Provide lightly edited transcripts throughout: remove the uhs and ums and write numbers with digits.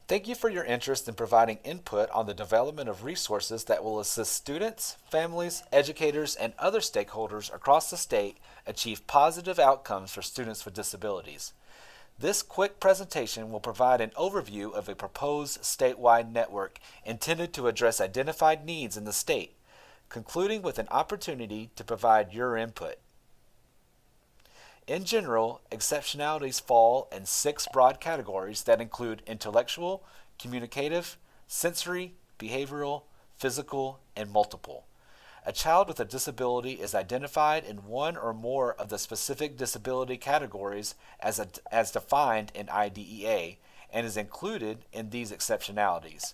Thank you for your interest in providing input on the development of resources that will assist students, families, educators, and other stakeholders across the state achieve positive outcomes for students with disabilities. This quick presentation will provide an overview of a proposed statewide network intended to address identified needs in the state, concluding with an opportunity to provide your input. In general, exceptionalities fall in 6 broad categories that include intellectual, communicative, sensory, behavioral, physical, and multiple. A child with a disability is identified in one or more of the specific disability categories as defined in IDEA and is included in these exceptionalities.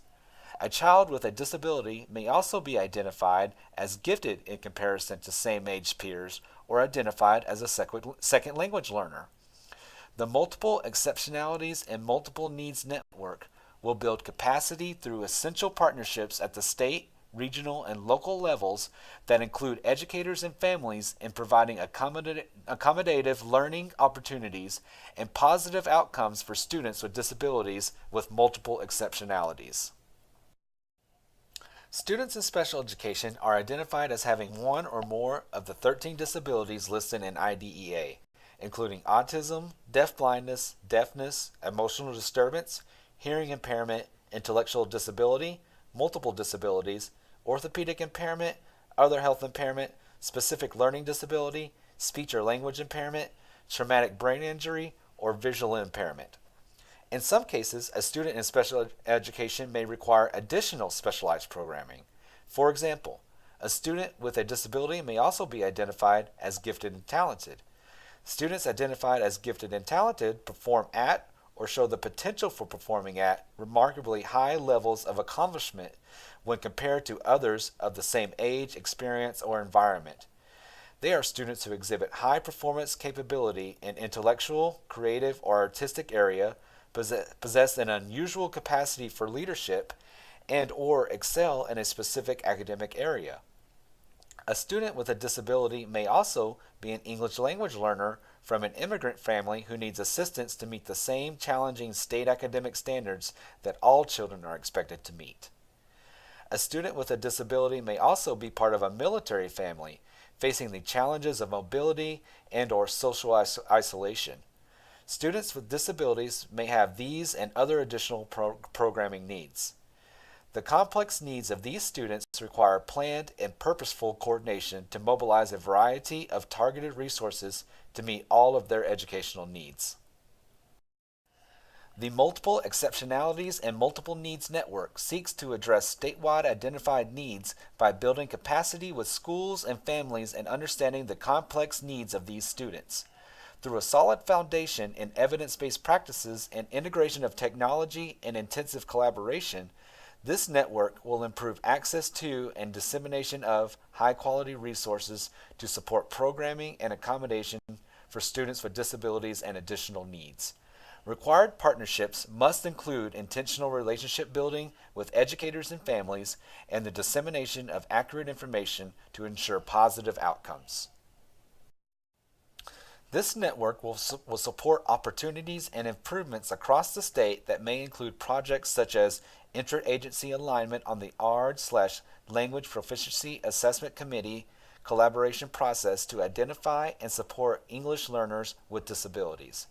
A child with a disability may also be identified as gifted in comparison to same-age peers or identified as a second language learner. The Multiple Exceptionalities and Multiple Needs Network will build capacity through essential partnerships at the state, regional, and local levels that include educators and families in providing accommodative learning opportunities and positive outcomes for students with disabilities with multiple exceptionalities. Students in special education are identified as having one or more of the 13 disabilities listed in IDEA, including autism, deafblindness, deafness, emotional disturbance, hearing impairment, intellectual disability, multiple disabilities, orthopedic impairment, other health impairment, specific learning disability, speech or language impairment, traumatic brain injury, or visual impairment. In some cases, a student in special education may require additional specialized programming. For example, a student with a disability may also be identified as gifted and talented. Students identified as gifted and talented perform at or show the potential for performing at remarkably high levels of accomplishment when compared to others of the same age, experience, or environment. They are students who exhibit high performance capability in intellectual, creative, or artistic area, possess an unusual capacity for leadership, and or excel in a specific academic area. A student with a disability may also be an English language learner from an immigrant family who needs assistance to meet the same challenging state academic standards that all children are expected to meet. A student with a disability may also be part of a military family facing the challenges of mobility and or social isolation. Students with disabilities may have these and other additional programming needs. The complex needs of these students require planned and purposeful coordination to mobilize a variety of targeted resources to meet all of their educational needs. The Multiple Exceptionalities and Multiple Needs Network seeks to address statewide identified needs by building capacity with schools and families and understanding the complex needs of these students. Through a solid foundation in evidence-based practices and integration of technology and intensive collaboration, this network will improve access to and dissemination of high-quality resources to support programming and accommodation for students with disabilities and additional needs. Required partnerships must include intentional relationship building with educators and families and the dissemination of accurate information to ensure positive outcomes. This network will support opportunities and improvements across the state that may include projects such as interagency alignment on the ARD/Language Proficiency Assessment Committee collaboration process to identify and support English learners with disabilities.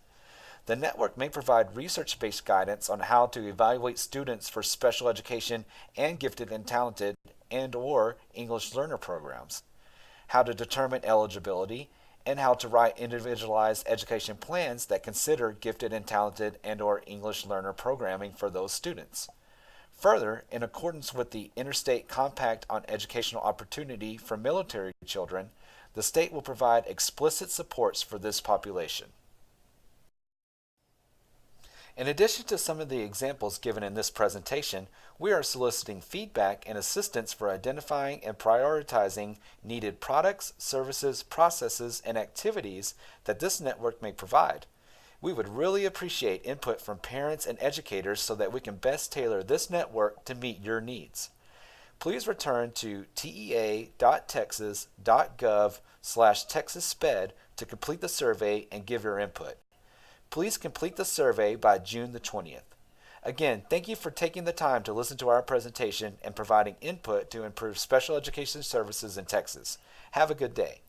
The network may provide research-based guidance on how to evaluate students for special education and gifted and talented and or English learner programs, how to determine eligibility, and how to write individualized education plans that consider gifted and talented and or English learner programming for those students. Further, in accordance with the Interstate Compact on Educational Opportunity for Military Children, the state will provide explicit supports for this population. In addition to some of the examples given in this presentation, we are soliciting feedback and assistance for identifying and prioritizing needed products, services, processes, and activities that this network may provide. We would really appreciate input from parents and educators so that we can best tailor this network to meet your needs. Please return to tea.texas.gov/TexasSped to complete the survey and give your input. Please complete the survey by June the 20th. Again, thank you for taking the time to listen to our presentation and providing input to improve special education services in Texas. Have a good day.